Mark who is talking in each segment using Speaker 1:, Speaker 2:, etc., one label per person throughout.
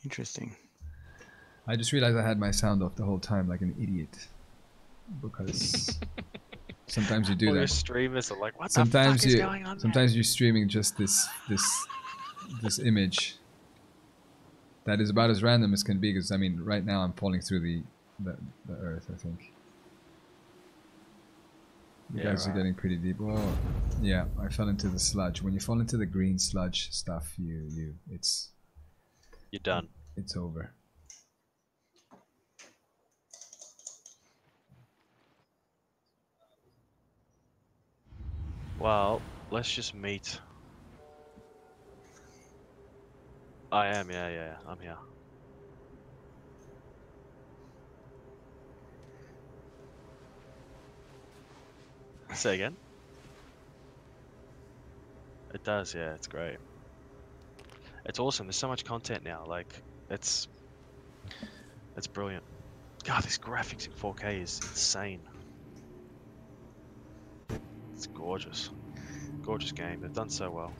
Speaker 1: Interesting.
Speaker 2: I just realized I had my sound off the whole time like an idiot. Because sometimes you do
Speaker 3: All your
Speaker 2: that.
Speaker 3: streamers are like, what the fuck is going on,
Speaker 2: sometimes you're streaming just this image that is about as random as can be, because I mean right now I'm falling through the earth, I think. You guys are getting pretty deep. Oh, yeah, I fell into the sludge. When you fall into the green sludge stuff, you're
Speaker 3: done.
Speaker 2: It's over.
Speaker 3: Well, let's just meet. I am, yeah, I'm here. Say again? It does, yeah, it's great. It's awesome, there's so much content now, like, it's brilliant. God, this graphics in 4K is insane. It's gorgeous. Gorgeous game, they've done so well.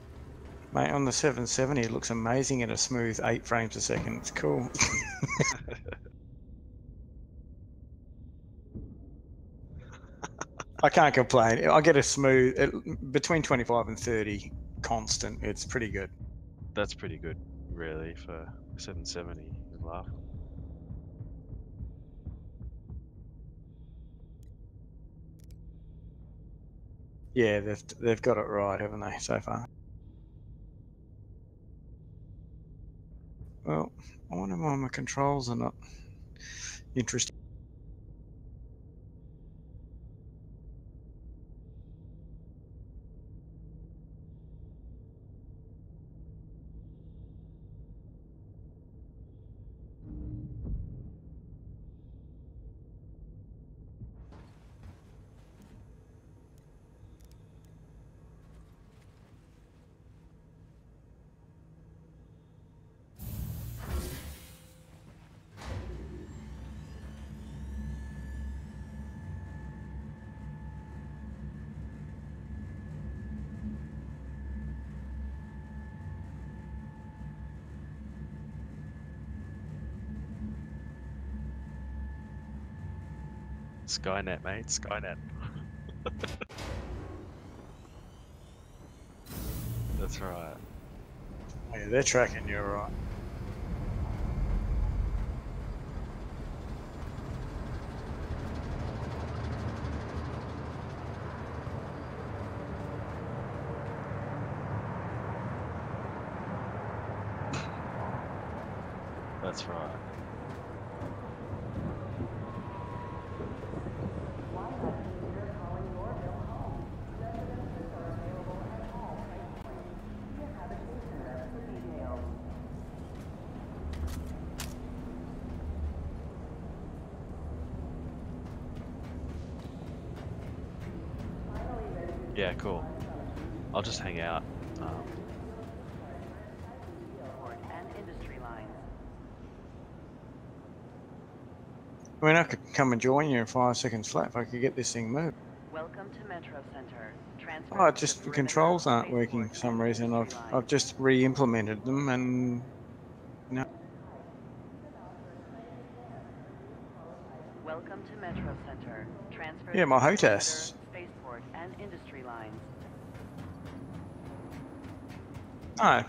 Speaker 1: Mate, on the 770 it looks amazing at a smooth 8 frames a second. It's cool. I can't complain. I get a smooth between 25 and 30 constant. It's pretty good.
Speaker 3: That's pretty good, really, for 770. You laugh.
Speaker 1: Yeah, they've got it right, haven't they, so far? Well, I wonder why my controls are not interesting.
Speaker 3: Skynet, mate, Skynet. That's right.
Speaker 1: Yeah, they're tracking you right.
Speaker 3: That's right. Yeah, cool. I'll just hang out.
Speaker 1: I mean, I could come and join you in 5 seconds flat if I could get this thing moved.
Speaker 4: Welcome to Metro Center.
Speaker 1: Oh, just the controls aren't working for some reason. I've just re-implemented them and no.
Speaker 4: Welcome to Metro Center. Transfer
Speaker 1: Yeah, my HOTAS.
Speaker 4: Spaceport and industry lines.
Speaker 1: No.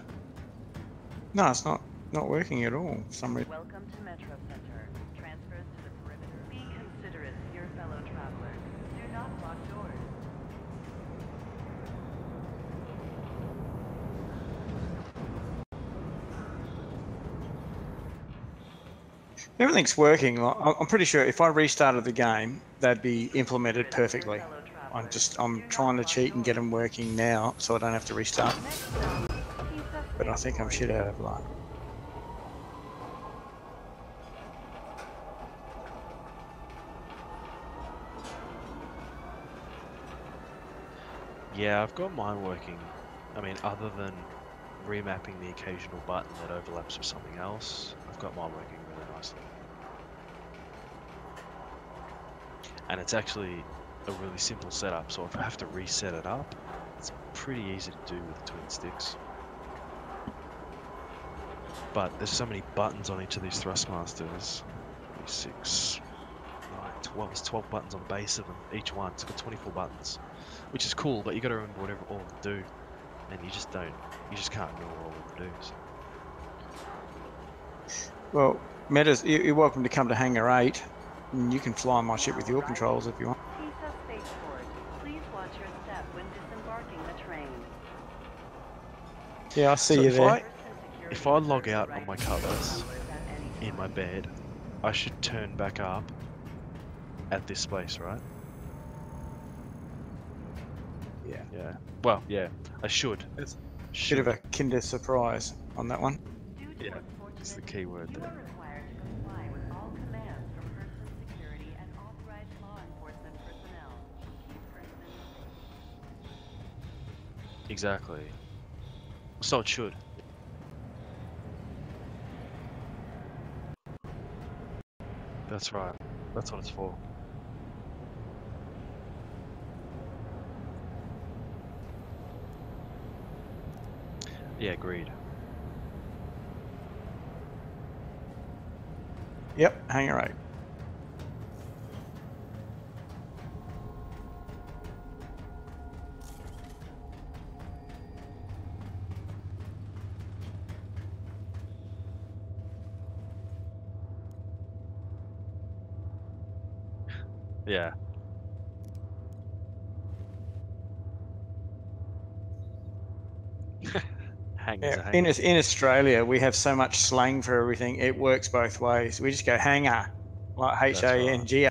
Speaker 1: No, it's not working at all for some reason.
Speaker 4: Welcome to Metro Center. Transfers to the perimeter. Be considerate of your fellow travelers. Do not block doors.
Speaker 1: Everything's working. I'm pretty sure if I restarted the game, they'd be implemented perfectly. I'm trying to cheat and get them working now so I don't have to restart. But I think I'm shit out of luck.
Speaker 3: Yeah, I've got mine working. I mean, other than remapping the occasional button that overlaps with something else, I've got mine working really nicely. And it's actually a really simple setup, so if I have to reset it up, it's pretty easy to do with twin sticks. but there's so many buttons on each of these Thrustmasters. 6, 9, 12. There's 12 buttons on the base of them. Each one. It's got 24 buttons, which is cool. But you got to remember whatever all of them do, and you just don't. You just can't remember all of them do. So.
Speaker 1: Well, Metas, you're welcome to come to Hangar 8, and you can fly my ship with your controls if you want.
Speaker 4: TISA spaceport. Please watch your step when disembarking the train.
Speaker 1: Yeah, I see
Speaker 3: So
Speaker 1: you
Speaker 3: if
Speaker 1: there.
Speaker 3: If I log out on my cutlass in my bed, I should turn back up at this space, right?
Speaker 1: Yeah.
Speaker 3: Yeah. Well, yeah, I should.
Speaker 1: It's
Speaker 3: Should.
Speaker 1: Bit of a Kinder surprise on that one.
Speaker 4: Due to
Speaker 3: Yeah,
Speaker 4: unfortunate
Speaker 3: it's the key word
Speaker 4: you
Speaker 3: there.
Speaker 4: are required to comply with all commands from person security and authorized law enforcement personnel. Keep person safe.
Speaker 3: Exactly. So it should. That's right. That's what it's for. Yeah, agreed.
Speaker 1: Yep, Hangar 8.
Speaker 3: Yeah. Hangers
Speaker 1: Yeah,
Speaker 3: are
Speaker 1: in
Speaker 3: hangers.
Speaker 1: in Australia, we have so much slang for everything. It works both ways. We just go hanger, like
Speaker 3: That's right.
Speaker 1: H-A-N-G.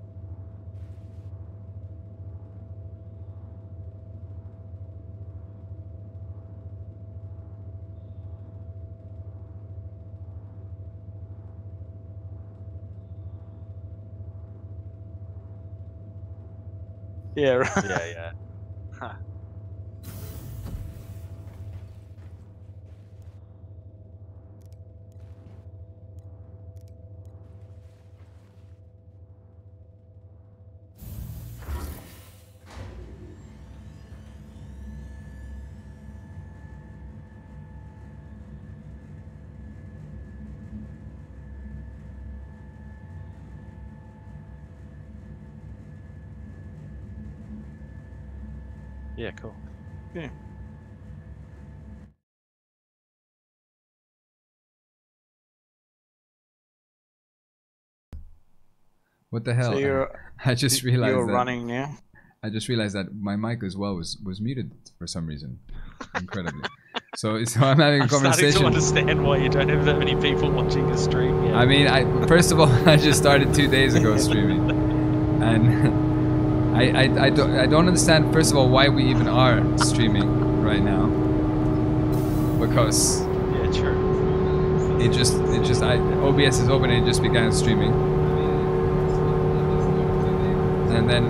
Speaker 1: Yeah, right.
Speaker 3: Yeah, yeah. Huh. Yeah, cool.
Speaker 1: Yeah.
Speaker 2: What the hell?
Speaker 1: So you're
Speaker 2: I just realized
Speaker 1: you're
Speaker 2: that
Speaker 1: running now.
Speaker 2: I just realized that my mic as well was muted for some reason, incredibly. So I'm having a
Speaker 3: I'm starting
Speaker 2: conversation.
Speaker 3: to understand why you don't have that many people watching the stream yet.
Speaker 2: I mean, first of all, I just started 2 days ago streaming, and I don't understand. First of all, why we even are streaming right now, because
Speaker 3: Yeah, true.
Speaker 2: OBS is open and it just began streaming, and then I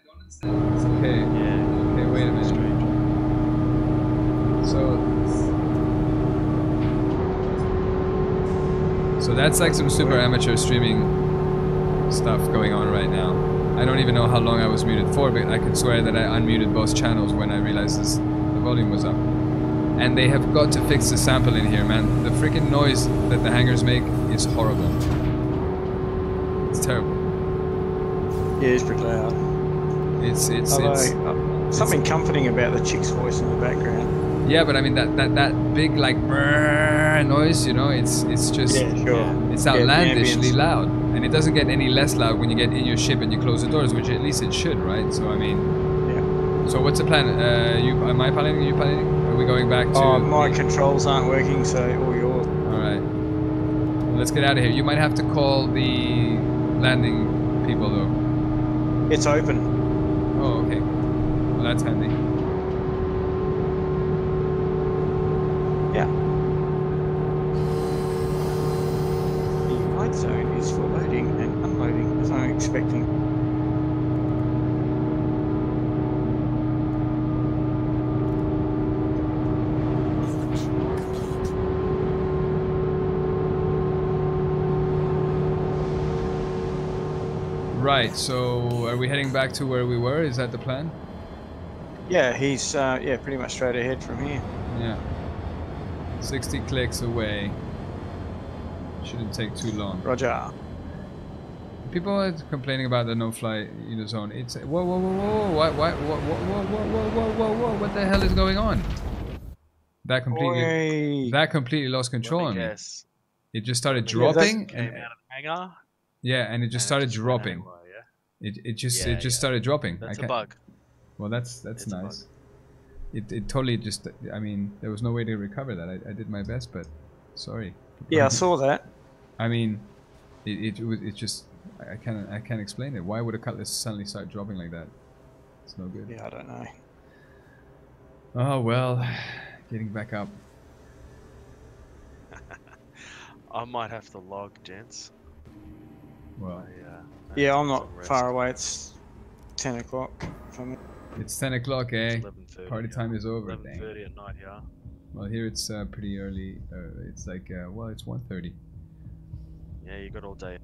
Speaker 2: don't understand. Okay,
Speaker 3: Yeah.
Speaker 2: okay, wait a minute.
Speaker 3: Strange.
Speaker 2: So that's like some super amateur streaming stuff going on right now. I don't even know how long I was muted for, but I could swear that I unmuted both channels when I realized the volume was up. And they have got to fix the sample in here, man. The freaking noise that the hangars make is horrible. It's terrible.
Speaker 1: Yeah, it's pretty loud.
Speaker 2: It's
Speaker 1: Something comforting about the chick's voice in the background.
Speaker 2: yeah, but I mean that big like brrrr noise, you know, it's just
Speaker 1: Yeah, sure.
Speaker 2: it's
Speaker 1: Yeah, the
Speaker 2: outlandishly
Speaker 1: ambience.
Speaker 2: loud, and it doesn't get any less loud when you get in your ship and you close the doors, which at least it should, right? So I mean,
Speaker 1: Yeah.
Speaker 2: so what's the plan? Am I piloting? Are you piloting? Are we going back to?
Speaker 1: Oh, my controls aren't working, so all yours.
Speaker 2: All right, let's get out of here. You might have to call the landing people though.
Speaker 1: It's open.
Speaker 2: Oh, okay. Well, that's handy.
Speaker 1: Yeah. The light zone is for loading and unloading as I'm expecting.
Speaker 2: Right. So, are we heading back to where we were? Is that the plan?
Speaker 1: Yeah, he's pretty much straight ahead from here.
Speaker 2: Yeah. 60 clicks away. Shouldn't take too long.
Speaker 1: Roger.
Speaker 2: People are complaining about the no-fly zone. It's whoa, whoa, whoa, whoa, what the hell is going on? That completely lost control on me.
Speaker 3: Yes.
Speaker 2: It just started
Speaker 1: Yeah,
Speaker 2: dropping,
Speaker 3: Came
Speaker 2: and
Speaker 3: out of the hangar.
Speaker 2: yeah, and it just started
Speaker 3: went
Speaker 2: dropping.
Speaker 3: haywire, yeah?
Speaker 2: It just
Speaker 3: Yeah.
Speaker 2: started dropping.
Speaker 3: That's
Speaker 2: I
Speaker 3: a
Speaker 2: can't,
Speaker 3: bug.
Speaker 2: Well, that's
Speaker 3: It's a bug.
Speaker 2: nice. It totally just. I mean, there was no way to recover that. I did my best, but sorry.
Speaker 1: Yeah, I saw that.
Speaker 2: I mean, it just. I can't explain it. Why would a cutlass suddenly start dropping like that? It's no good.
Speaker 1: Yeah, I don't know.
Speaker 2: Oh well, getting back up.
Speaker 3: I might have to log, gents.
Speaker 2: Well,
Speaker 1: Yeah, I'm
Speaker 3: Some
Speaker 1: not
Speaker 3: rest.
Speaker 1: far away. It's 10 o'clock for me.
Speaker 2: it's 10 o'clock, eh?
Speaker 3: It's 11:30,
Speaker 2: Party
Speaker 3: yeah.
Speaker 2: time is over. Dang.
Speaker 3: 11:30 at night, yeah.
Speaker 2: Well, here it's pretty early. It's like well, it's 1:30.
Speaker 3: Yeah, you got all day.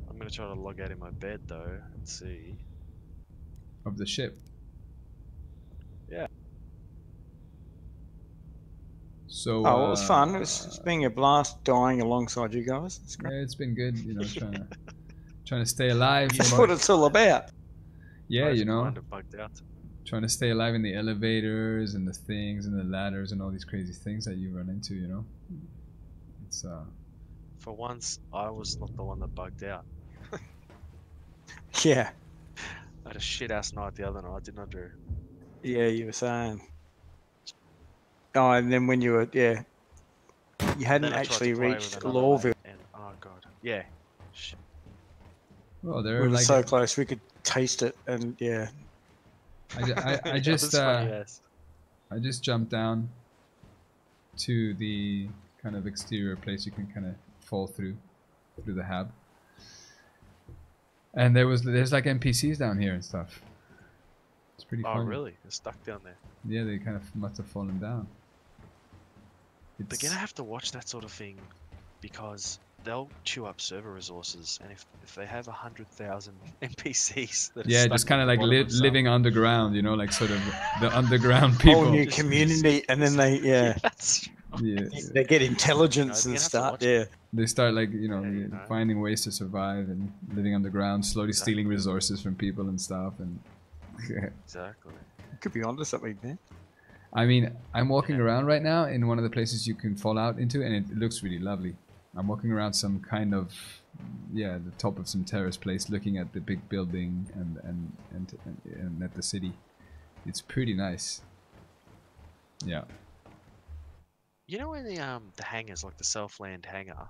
Speaker 3: I'm gonna try to log out in my bed though and see.
Speaker 2: Of the ship.
Speaker 3: Yeah.
Speaker 2: So.
Speaker 1: Oh, it was fun. It's been a blast dying alongside you guys. It's great.
Speaker 2: Yeah, it's been good. You know, trying to stay alive.
Speaker 1: That's what it's all about.
Speaker 2: Yeah,
Speaker 3: I
Speaker 2: you know,
Speaker 3: kind of bugged out.
Speaker 2: trying to stay alive in the elevators and the things and the ladders and all these crazy things that you run into. You know, it's
Speaker 3: For once, I was not the one that bugged out.
Speaker 1: Yeah.
Speaker 3: I had a shit ass night the other night, didn't I, Drew?
Speaker 1: Yeah, you were saying. Oh, and then when you were, yeah. You hadn't
Speaker 3: Then I tried
Speaker 1: actually
Speaker 3: to play with
Speaker 1: reached
Speaker 3: another
Speaker 1: Lawville.
Speaker 3: mate and oh god, yeah. Shit.
Speaker 2: well,
Speaker 1: We
Speaker 2: they're
Speaker 1: were
Speaker 2: like
Speaker 1: so close, we could taste it, and yeah.
Speaker 2: I just
Speaker 3: That was funny, yes.
Speaker 2: I just jumped down to the kind of exterior place you can kind of fall through the hab. And there's like NPCs down here and stuff. It's pretty
Speaker 3: Oh
Speaker 2: funny.
Speaker 3: really? They're stuck down there.
Speaker 2: Yeah, they kind of must have fallen down.
Speaker 3: They're gonna have to watch that sort of thing because they'll chew up server resources, and if they have 100,000 NPCs that are
Speaker 2: yeah,
Speaker 3: stuck
Speaker 2: just
Speaker 3: at
Speaker 2: kind of
Speaker 3: the
Speaker 2: like
Speaker 3: bottom of some-
Speaker 2: living underground, you know, like sort of the underground people.
Speaker 1: Whole new
Speaker 3: Just-
Speaker 1: community, and then they, yeah.
Speaker 3: That's
Speaker 2: Yeah,
Speaker 1: They get intelligence
Speaker 3: You know,
Speaker 1: and
Speaker 3: you have to
Speaker 1: stuff,
Speaker 3: watch
Speaker 1: yeah.
Speaker 2: they start like
Speaker 3: Yeah, you know.
Speaker 2: finding ways to survive and living underground, slowly stealing resources from people and stuff. And
Speaker 3: exactly.
Speaker 1: Could be onto something there.
Speaker 2: I mean, I'm walking
Speaker 3: Yeah.
Speaker 2: around right now in one of the places you can fall out into, and it looks really lovely. I'm walking around some kind of, the top of some terrace place, looking at the big building and at the city. It's pretty nice. Yeah.
Speaker 3: You know when the hangars, like the Southland hangar,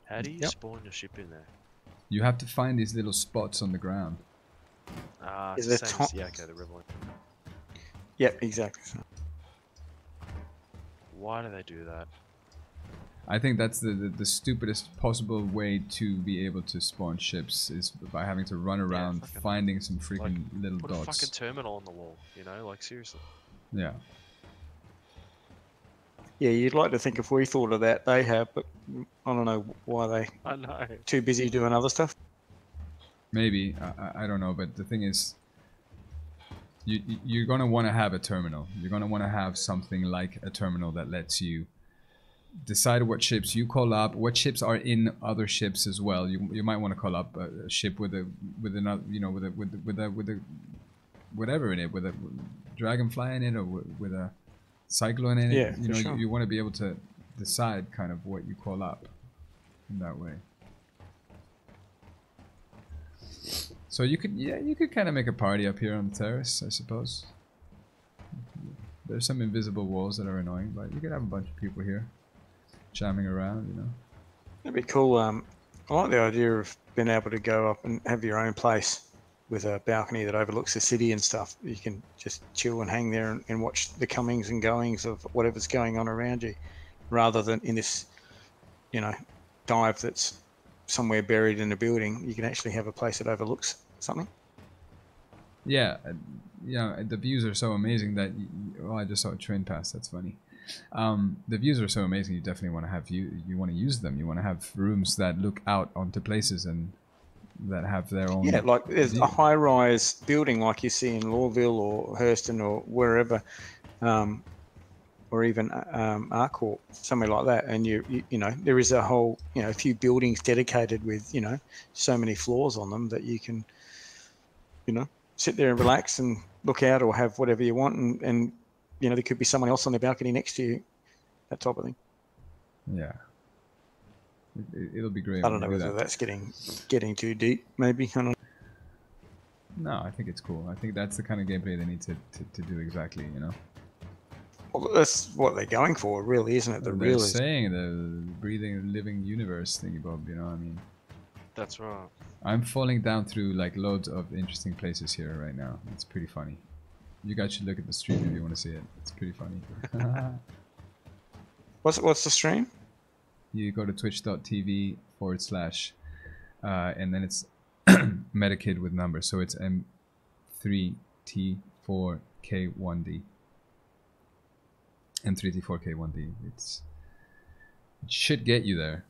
Speaker 3: how do you
Speaker 1: Yep.
Speaker 3: spawn your ship in there?
Speaker 2: You have to find these little spots on the ground.
Speaker 3: It's
Speaker 1: Is
Speaker 3: the
Speaker 1: it
Speaker 3: same as,
Speaker 1: top-
Speaker 3: yeah, okay, the Revel.
Speaker 1: Yep, exactly.
Speaker 3: Why do they do that?
Speaker 2: I think that's the stupidest possible way to be able to spawn ships is by having to run around
Speaker 3: fucking-
Speaker 2: finding some freaking little
Speaker 3: Put a
Speaker 2: dots.
Speaker 3: fucking terminal on the wall, you know, like seriously.
Speaker 2: Yeah.
Speaker 1: Yeah, you'd like to think if we thought of that, they have, but I don't know why they
Speaker 3: I know.
Speaker 1: too busy doing other stuff.
Speaker 2: Maybe I don't know, but the thing is, you're gonna want to have a terminal. You're gonna want to have something like a terminal that lets you decide what ships you call up, what ships are in other ships as well. You might want to call up a ship with another, you know, with a whatever in it, with a dragonfly in it, or with a cyclone in it.
Speaker 1: Yeah,
Speaker 2: you
Speaker 1: for
Speaker 2: know,
Speaker 1: sure.
Speaker 2: you want to be able to decide kind of what you call up in that way. So you could kind of make a party up here on the terrace, I suppose. There's some invisible walls that are annoying, but you could have a bunch of people here jamming around, you know.
Speaker 1: That'd be cool. I like the idea of being able to go up and have your own place with a balcony that overlooks the city and stuff. You can just chill and hang there and watch the comings and goings of whatever's going on around you, rather than in this, you know, dive that's somewhere buried in a building. You can actually have a place that overlooks something.
Speaker 2: Yeah, the views are so amazing that I just saw a train pass. That's funny. The views are so amazing. You definitely want to have you want to use them. You want to have rooms that look out onto places, and that have their own.
Speaker 1: Yeah, like there's
Speaker 2: deal.
Speaker 1: a high-rise building like you see in Lawville or Hurston or wherever, or even Arcourt, somewhere like that. And you know, there is a whole, you know, a few buildings dedicated with, you know, so many floors on them that you can, you know, sit there and relax and look out or have whatever you want. And you know, there could be someone else on the balcony next to you, that type of thing.
Speaker 2: Yeah. It'll be great.
Speaker 1: I
Speaker 2: when
Speaker 1: don't know
Speaker 2: we do
Speaker 1: whether
Speaker 2: that.
Speaker 1: that's getting too deep, maybe. I don't know.
Speaker 2: No, I think it's cool. I think that's the kind of gameplay they need to do exactly, you know?
Speaker 1: Well, that's what they're going for, really, isn't it? The
Speaker 2: They're
Speaker 1: real is
Speaker 2: saying the breathing, living universe thingy bob, you know what I mean?
Speaker 3: That's right.
Speaker 2: I'm falling down through like loads of interesting places here right now. It's pretty funny. You guys should look at the stream if you want to see it. It's pretty funny.
Speaker 1: What's the stream?
Speaker 2: You go to twitch.tv / and then it's Metakid with numbers. So it's M3T4K1D. M3T4K1D. It should get you there,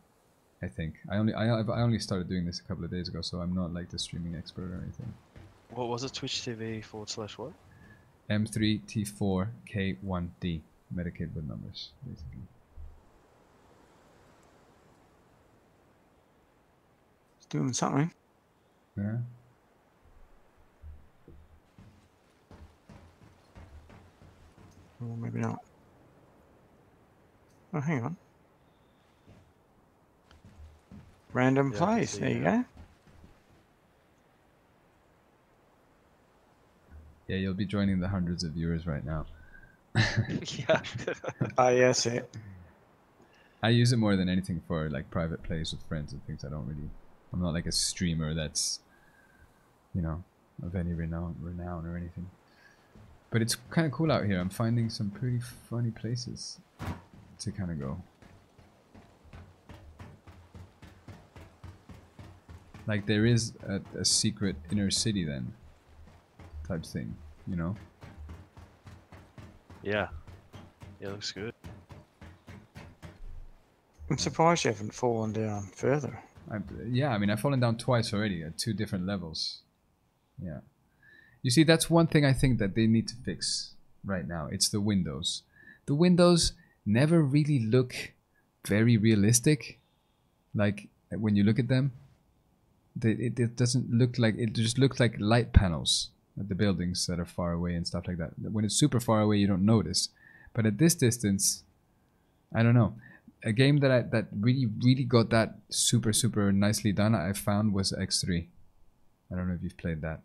Speaker 2: I think. I only started doing this a couple of days ago, so I'm not like the streaming expert or anything.
Speaker 3: What was it? Twitch TV / what?
Speaker 2: M3T4K1D. Metakid with numbers, basically.
Speaker 1: It's doing something.
Speaker 2: Yeah.
Speaker 1: Or maybe not. Oh, hang on. Random
Speaker 3: Yeah, I can
Speaker 1: plays.
Speaker 3: see
Speaker 1: There you
Speaker 3: that.
Speaker 1: go.
Speaker 2: Yeah, you'll be joining the hundreds of viewers right now.
Speaker 3: Yeah.
Speaker 1: Oh, yes, it.
Speaker 2: I use it more than anything for like private plays with friends and things. I'm not like a streamer that's, you know, of any renown or anything. But it's kind of cool out here. I'm finding some pretty funny places to kind of go. Like there is a secret inner city then, type thing, you know?
Speaker 3: Yeah. Yeah, looks good.
Speaker 1: I'm surprised you haven't fallen down further.
Speaker 2: Yeah, I mean, I've fallen down twice already at 2 different levels. Yeah. You see, that's one thing I think that they need to fix right now. It's the windows. The windows never really look very realistic. Like, when you look at them, it doesn't look like... It just looks like light panels at the buildings that are far away and stuff like that. When it's super far away, you don't notice. But at this distance, I don't know. A game that really got that super nicely done, I found, was X3. I don't know if you've played that.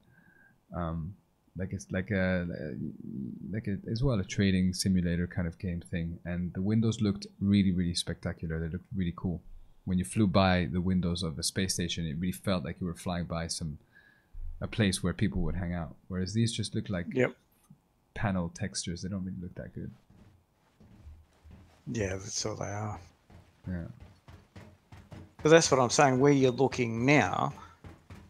Speaker 2: Like it's like a as well a trading simulator kind of game thing, and the windows looked really spectacular. They looked really cool. When you flew by the windows of a space station, it really felt like you were flying by a place where people would hang out. Whereas these just look like panel textures. They don't really look that good.
Speaker 1: Yeah, that's all they are.
Speaker 2: Yeah.
Speaker 1: But that's what I'm saying. Where you're looking now,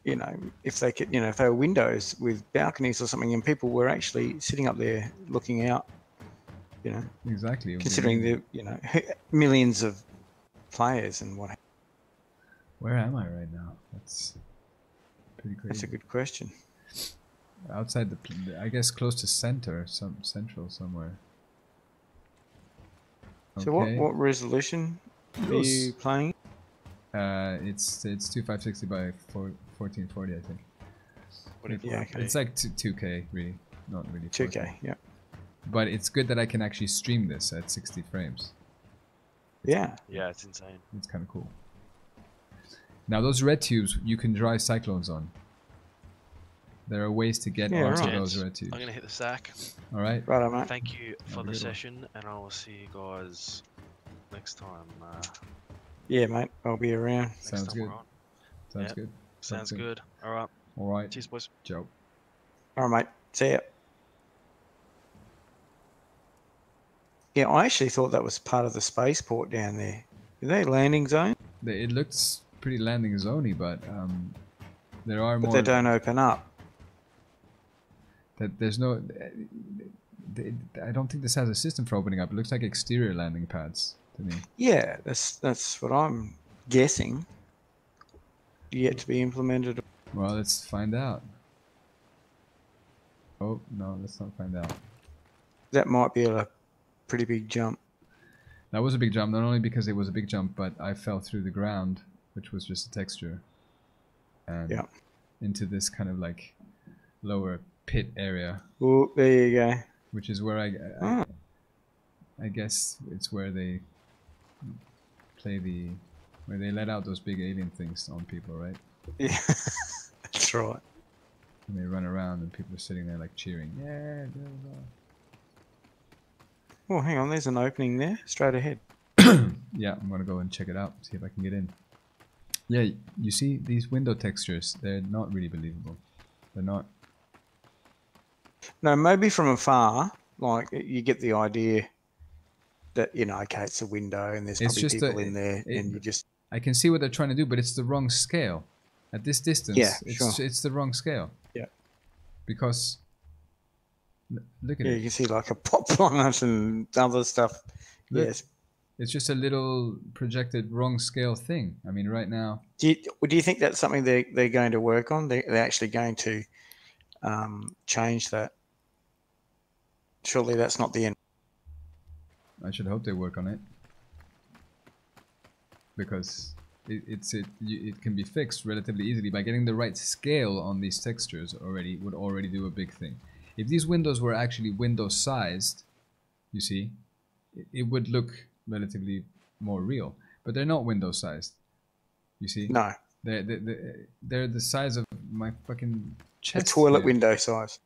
Speaker 1: you know, if they could, you know, if they were windows with balconies or something, and people were actually sitting up there looking out, you know,
Speaker 2: Exactly.
Speaker 1: considering the, you know, millions of players and what.
Speaker 2: Where am I right now? That's pretty crazy.
Speaker 1: That's a good question.
Speaker 2: Outside I guess close to central somewhere.
Speaker 1: So what resolution are you playing?
Speaker 2: It's 2560 by 1440, I think.
Speaker 1: Yeah, okay.
Speaker 2: It's like 2K, really, not really 4K.
Speaker 1: 2K, yeah.
Speaker 2: But it's good that I can actually stream this at 60 frames.
Speaker 1: Yeah.
Speaker 3: Yeah, it's insane.
Speaker 2: It's kind of cool. Now those red tubes you can drive cyclones on. There are ways to get onto
Speaker 1: right.
Speaker 2: those red tubes.
Speaker 3: I'm gonna hit the sack.
Speaker 2: All right.
Speaker 1: Right, mate.
Speaker 3: Thank you for
Speaker 2: Have a
Speaker 3: the
Speaker 2: good one.
Speaker 3: session, and I will see you guys next time.
Speaker 1: Yeah, mate. I'll be around.
Speaker 3: Next
Speaker 2: Sounds
Speaker 3: time
Speaker 2: good.
Speaker 3: we're on.
Speaker 2: Sounds
Speaker 3: Yeah.
Speaker 2: good.
Speaker 3: Sounds good. All right.
Speaker 2: All right.
Speaker 3: Cheers, boys.
Speaker 2: Ciao.
Speaker 1: All right, mate. See ya. Yeah, I actually thought that was part of the spaceport down there. Are they landing zone?
Speaker 2: It looks pretty landing zoney, but there are
Speaker 1: But
Speaker 2: more.
Speaker 1: they don't open up.
Speaker 2: There's no. I don't think this has a system for opening up. It looks like exterior landing pads to me.
Speaker 1: Yeah, that's what I'm guessing. Yet to be implemented.
Speaker 2: Well, let's find out. Oh, no, let's not find out.
Speaker 1: That might be a pretty big jump.
Speaker 2: That was a big jump, not only because it was a big jump, but I fell through the ground, which was just a texture. And
Speaker 1: Yeah.
Speaker 2: into this kind of like lower pit area,
Speaker 1: Oh, there you go.
Speaker 2: which is where
Speaker 1: Oh.
Speaker 2: I guess it's where they play where they let out those big alien things on people, right?
Speaker 1: Yeah, that's right.
Speaker 2: And they run around and people are sitting there like cheering. Yeah.
Speaker 1: Oh, hang on, there's an opening there, straight ahead.
Speaker 2: Yeah, I'm gonna go and check it out, see if I can get in. Yeah, you see these window textures, they're not really believable. They're not.
Speaker 1: No, maybe from afar, like you get the idea that, you know, okay, it's a window and there's
Speaker 2: It's
Speaker 1: probably
Speaker 2: just
Speaker 1: people in there,
Speaker 2: it-
Speaker 1: and you just,
Speaker 2: I can see what they're trying to do, but it's the wrong scale. At this distance,
Speaker 1: Yeah,
Speaker 2: it's
Speaker 1: sure.
Speaker 2: it's the wrong scale.
Speaker 1: Yeah.
Speaker 2: Because look at
Speaker 1: yeah,
Speaker 2: it.
Speaker 1: you can see like a pop plant and other stuff.
Speaker 2: Look.
Speaker 1: Yes.
Speaker 2: It's just a little projected wrong scale thing. I mean, right now,
Speaker 1: Do you think that's something they're going to work on? They're actually going to change that? Surely that's not the end.
Speaker 2: I should hope they work on it, because it can be fixed relatively easily by getting the right scale on these textures. Would already do a big thing. If these windows were actually window sized, you see, it would look relatively more real. But they're not window sized. You see,
Speaker 1: No,
Speaker 2: they're the size of my fucking
Speaker 1: the
Speaker 2: chest.
Speaker 1: toilet
Speaker 2: here.
Speaker 1: window size.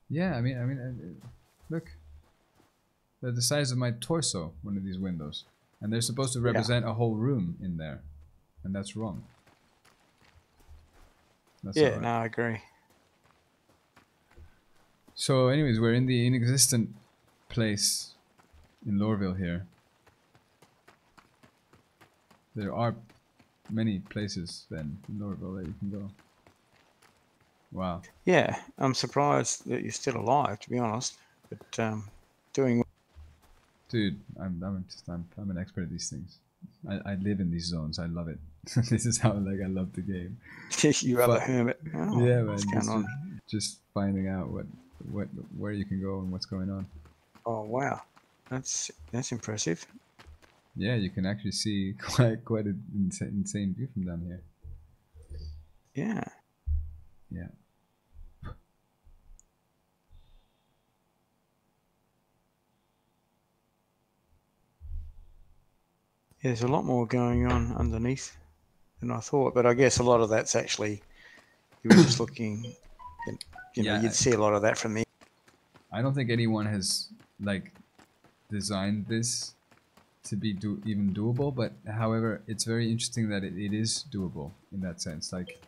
Speaker 2: Yeah, I mean, look. They're the size of my torso, one of these windows. And they're supposed to represent a whole room in there. And that's wrong. That's
Speaker 1: Yeah,
Speaker 2: alright.
Speaker 1: no, I agree.
Speaker 2: So anyways, we're in the inexistent place in Lorville here. There are many places then in Lorville that you can go. Wow.
Speaker 1: Yeah, I'm surprised that you're still alive, to be honest. But doing
Speaker 2: Dude, I'm an expert at these things. I live in these zones. I love it. This is how like I love the game.
Speaker 1: you are the
Speaker 2: But-
Speaker 1: hermit. Oh,
Speaker 2: Yeah, man.
Speaker 1: what's going on?
Speaker 2: Just finding out where you can go and what's going on.
Speaker 1: Oh, wow, that's impressive.
Speaker 2: Yeah, you can actually see quite an insane view from down here.
Speaker 1: Yeah.
Speaker 2: Yeah.
Speaker 1: Yeah, there's a lot more going on underneath than I thought, but I guess a lot of that's actually you were just looking. You know,
Speaker 2: Yeah,
Speaker 1: you'd see a lot of that from the.
Speaker 2: I don't think anyone has like designed this to be even doable, but however, it's very interesting that it is doable in that sense. Like,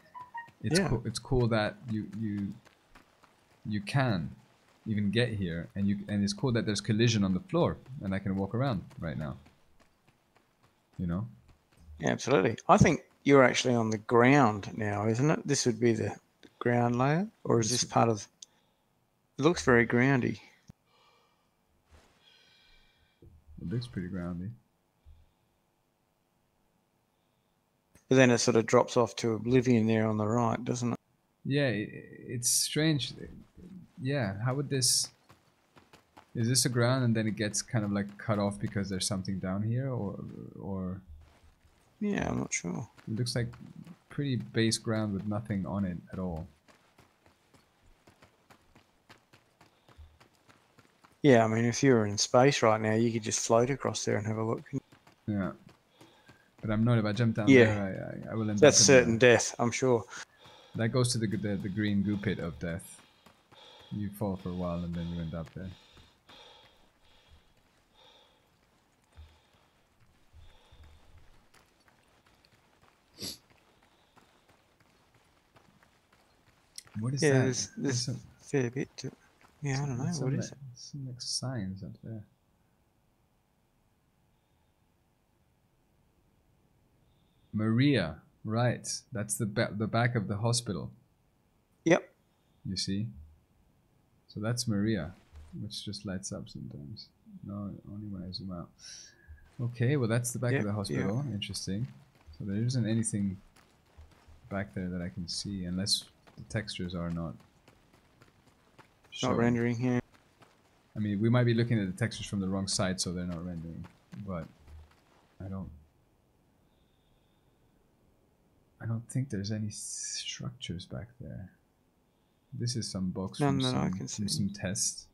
Speaker 2: it's
Speaker 1: Yeah.
Speaker 2: cool. It's cool that you can even get here, and it's cool that there's collision on the floor, and I can walk around right now. You know?
Speaker 1: Yeah, absolutely. I think you're actually on the ground now, isn't it? This would be the ground layer, or is this part of? It looks very groundy.
Speaker 2: It looks pretty groundy.
Speaker 1: But then it sort of drops off to oblivion there on the right, doesn't it?
Speaker 2: Yeah, it's strange. Yeah, how would this... Is this a ground and then it gets kind of like cut off because there's something down here, or
Speaker 1: Yeah, I'm not sure.
Speaker 2: it looks like pretty base ground with nothing on it at all.
Speaker 1: Yeah, I mean, if you were in space right now, you could just float across there and have a look.
Speaker 2: Yeah. But I'm not, if I jump down
Speaker 1: Yeah.
Speaker 2: there, I will end
Speaker 1: That's
Speaker 2: up in
Speaker 1: certain death, I'm sure.
Speaker 2: That goes to the green goo pit of death. You fall for a while and then you end up there. What is
Speaker 1: Yeah,
Speaker 2: that?
Speaker 1: there's a fair bit to. Yeah, I don't know. What is it?
Speaker 2: Some like signs up there. Maria, right? That's the back of the hospital.
Speaker 1: Yep.
Speaker 2: You see? So that's Maria, which just lights up sometimes. No, only when I zoom out. Okay, well that's the back of
Speaker 1: Yep,
Speaker 2: the hospital. Interesting. So there isn't anything back there that I can see, unless the textures are not
Speaker 1: Not
Speaker 2: showing.
Speaker 1: rendering here.
Speaker 2: I mean, we might be looking at the textures from the wrong side, so they're not rendering. But I don't think there's any structures back there. This is some box
Speaker 1: None
Speaker 2: from
Speaker 1: that I
Speaker 2: some,
Speaker 1: can
Speaker 2: from
Speaker 1: see.
Speaker 2: some tests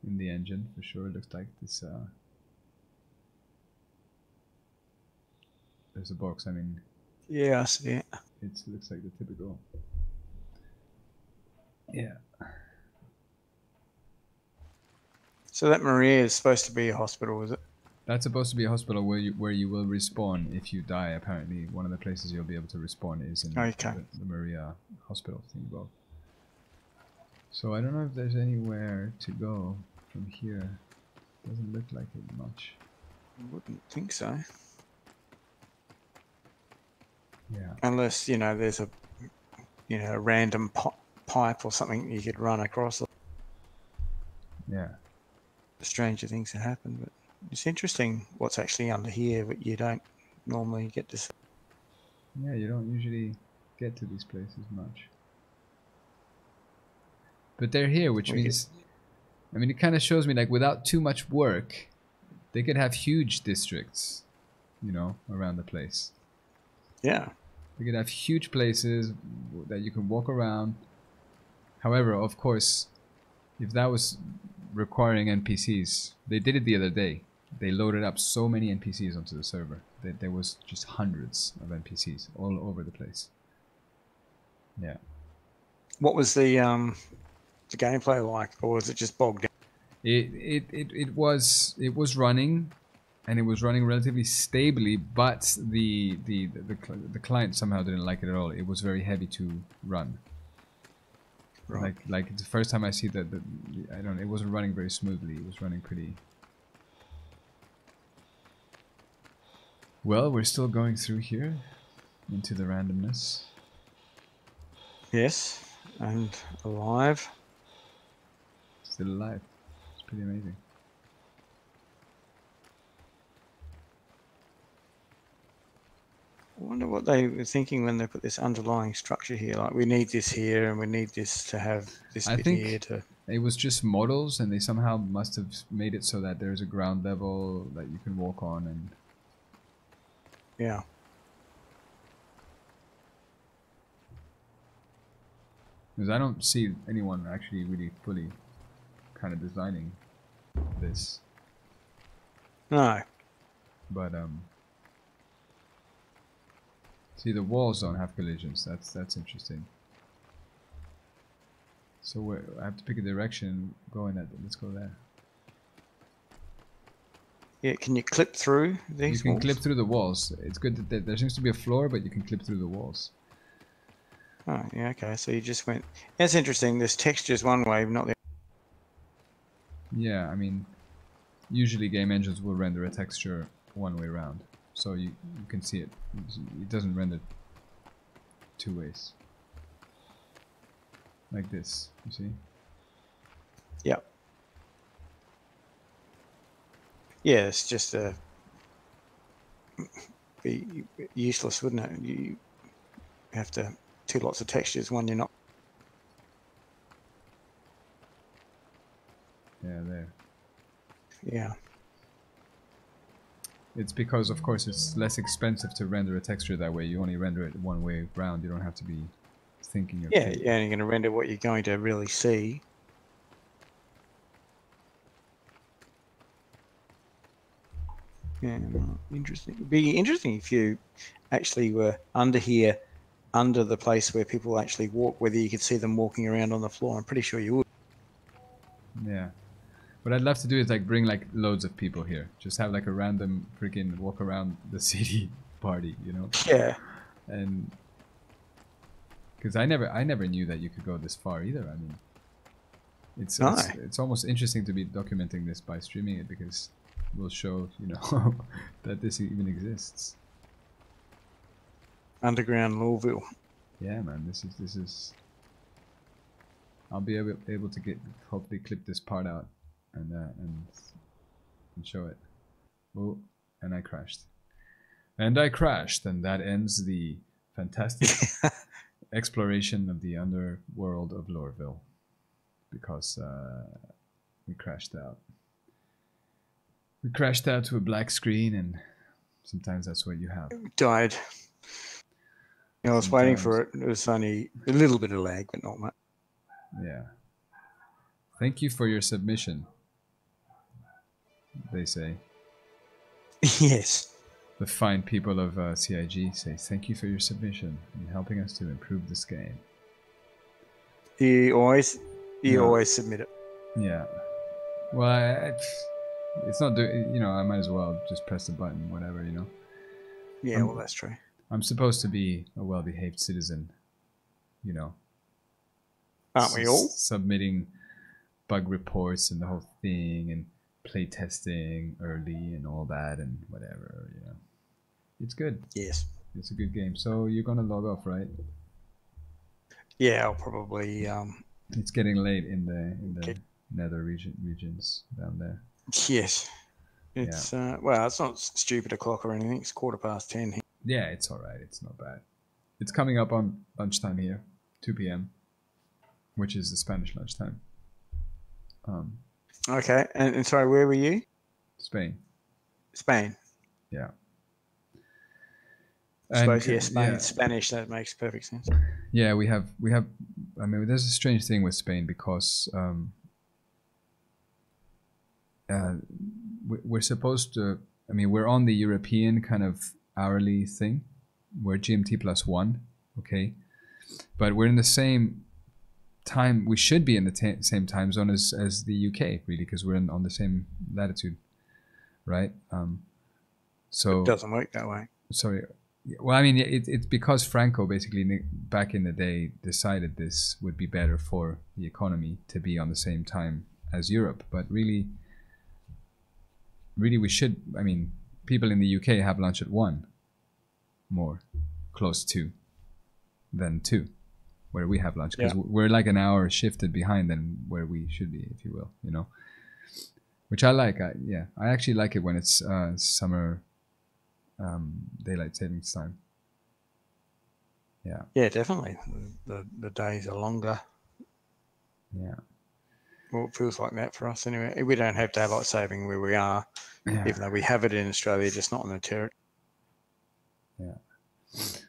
Speaker 2: in the engine for sure. It looks like this. There's a box. I mean,
Speaker 1: Yeah, I see it.
Speaker 2: it looks like the typical. Yeah.
Speaker 1: So that Maria is supposed to be a hospital, is it?
Speaker 2: That's supposed to be a hospital where you will respawn if you die. Apparently, one of the places you'll be able to respawn is in
Speaker 1: Okay.
Speaker 2: the Maria hospital thing. Well, so I don't know if there's anywhere to go from here. Doesn't look like it much.
Speaker 1: Wouldn't think so.
Speaker 2: Yeah.
Speaker 1: Unless, you know, there's a random pipe or something you could run across.
Speaker 2: Yeah.
Speaker 1: Stranger things that happen, but it's interesting what's actually under here, but you don't normally get to see.
Speaker 2: Yeah. You don't usually get to these places much. But they're here, which
Speaker 1: We
Speaker 2: means, I mean, it kind of shows me like without too much work, they could have huge districts, you know, around the place.
Speaker 1: Yeah.
Speaker 2: You could have huge places that you can walk around. However, of course, if that was requiring NPCs, they did it the other day. They loaded up so many NPCs onto the server that there was just hundreds of NPCs all over the place. Yeah.
Speaker 1: What was the gameplay like, or was it just bogged down?
Speaker 2: It was running, and it was running relatively stably, but the client somehow didn't like it at all. It was very heavy to run.
Speaker 1: Right.
Speaker 2: Like it's the first time I see that I don't. It wasn't running very smoothly. It was running pretty. Well, we're still going through here into the randomness.
Speaker 1: Yes, and alive.
Speaker 2: Still alive. It's pretty amazing.
Speaker 1: I wonder what they were thinking when they put this underlying structure here. Like, we need this here, and we need this to have this
Speaker 2: I
Speaker 1: bit
Speaker 2: think
Speaker 1: here to.
Speaker 2: it was just models, and they somehow must have made it so that there's a ground level that you can walk on, and
Speaker 1: Yeah.
Speaker 2: because I don't see anyone actually really fully kind of designing this,
Speaker 1: No.
Speaker 2: but see, the walls don't have collisions. That's interesting. So I have to pick a direction. Go in that. Let's go there.
Speaker 1: Yeah. Can you clip through these?
Speaker 2: You can
Speaker 1: walls?
Speaker 2: clip through the walls. It's good that there seems to be a floor, but you can clip through the walls.
Speaker 1: Oh, yeah. Okay. So you just went. That's interesting. There's textures one way, not the.
Speaker 2: Yeah, I mean, usually game engines will render a texture one way around, so you can see it. It doesn't render two ways. Like this, you see?
Speaker 1: Yeah. Yeah. It's just be useless, wouldn't it? You have to two lots of textures. One you're not.
Speaker 2: Yeah, there.
Speaker 1: Yeah.
Speaker 2: It's because, of course, it's less expensive to render a texture that way. You only render it one way round. You don't have to be thinking of
Speaker 1: Yeah. Yeah. And you're going to render what you're going to really see. Yeah, interesting. It'd be interesting if you actually were under here, under the place where people actually walk, whether you could see them walking around on the floor. I'm pretty sure you would.
Speaker 2: Yeah. What I'd love to do is like bring like loads of people here. Just have like a random freaking walk around the city party, you know?
Speaker 1: Yeah.
Speaker 2: And because I never knew that you could go this far either. I mean, it's almost interesting to be documenting this by streaming it, because we'll show, you know, that this even exists.
Speaker 1: Underground Louisville.
Speaker 2: Yeah, man, this is. I'll be able to hopefully clip this part out and show it. Oh, and I crashed. And that ends the fantastic exploration of the underworld of Lorville, because we crashed out. We crashed out to a black screen, and sometimes that's what you have.
Speaker 1: Died. I was waiting for
Speaker 2: Sometimes.
Speaker 1: it. It was only a little bit of lag, but not much.
Speaker 2: Yeah. Thank you for your submission, they say.
Speaker 1: Yes.
Speaker 2: The fine people of CIG say, thank you for your submission and helping us to improve this game.
Speaker 1: You always
Speaker 2: Yeah.
Speaker 1: submit it.
Speaker 2: Yeah. Well, it's not doing, I might as well just press the button, whatever,
Speaker 1: Yeah, well, that's true.
Speaker 2: I'm supposed to be a well-behaved citizen,
Speaker 1: Aren't we all?
Speaker 2: submitting bug reports and the whole thing, and play testing early and all that and whatever, It's good.
Speaker 1: Yes.
Speaker 2: It's a good game. So you're gonna log off, right?
Speaker 1: Yeah, I'll probably.
Speaker 2: It's getting late in the
Speaker 1: Okay.
Speaker 2: nether regions down there.
Speaker 1: Yes. It's well, it's not stupid o'clock or anything. It's 10:15 here.
Speaker 2: Yeah, it's all right. It's not bad. It's coming up on lunchtime here, 2 p.m., which is the Spanish lunchtime.
Speaker 1: Okay, and sorry, where were you?
Speaker 2: Spain.
Speaker 1: Spain.
Speaker 2: Yeah.
Speaker 1: I suppose, yeah,
Speaker 2: And,
Speaker 1: Spain. Spanish. That makes perfect sense.
Speaker 2: Yeah, we have. I mean, there's a strange thing with Spain because we're supposed to. I mean, we're on the European kind of hourly thing. We're GMT +1, okay, but we're in the same time. We should be in the same time zone as the UK, really, because we're on the same latitude, right? So
Speaker 1: It doesn't work that way.
Speaker 2: sorry. Well, I mean, it's because Franco basically back in the day decided this would be better for the economy to be on the same time as Europe. But really we should. I mean, people in the UK have lunch at 1, more close to than 2, where we have lunch, because we're like an hour shifted behind than where we should be, if you will, which I like. I actually like it when it's summer. Daylight savings time.
Speaker 1: Yeah, definitely. The days are longer.
Speaker 2: Yeah.
Speaker 1: Well, it feels like that for us anyway. We don't have daylight saving where we are,
Speaker 2: Yeah.
Speaker 1: even though we have it in Australia, just not on the territory.
Speaker 2: Yeah.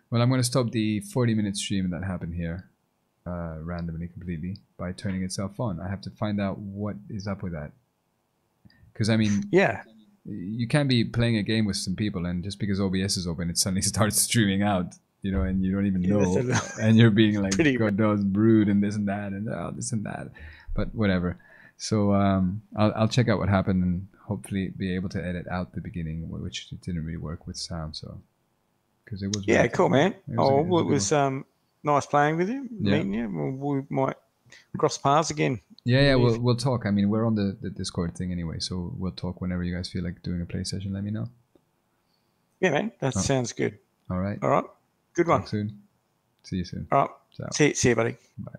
Speaker 2: Well, I'm going to stop the 40-minute stream that happened here randomly, completely, by turning itself on. I have to find out what is up with that. Because, I mean,
Speaker 1: Yeah.
Speaker 2: you can be playing a game with some people, and just because OBS is open, it suddenly starts streaming out, and you don't even know, and you're being like, God knows, brood and this and that, and this and that, but whatever. So I'll check out what happened and hopefully be able to edit out the beginning, which didn't really work with sound. So because it was
Speaker 1: Cool, man.
Speaker 2: It was
Speaker 1: Nice playing with you,
Speaker 2: Yeah.
Speaker 1: meeting you. We might cross paths again.
Speaker 2: Yeah, we'll talk. I mean, we're on the Discord thing anyway, so we'll talk whenever you guys feel like doing a play session. Let me know.
Speaker 1: Yeah, man. That sounds good.
Speaker 2: All right.
Speaker 1: All right. Good one.
Speaker 2: Talk soon. See you soon.
Speaker 1: All right.
Speaker 2: Ciao.
Speaker 1: See you, buddy.
Speaker 2: Bye.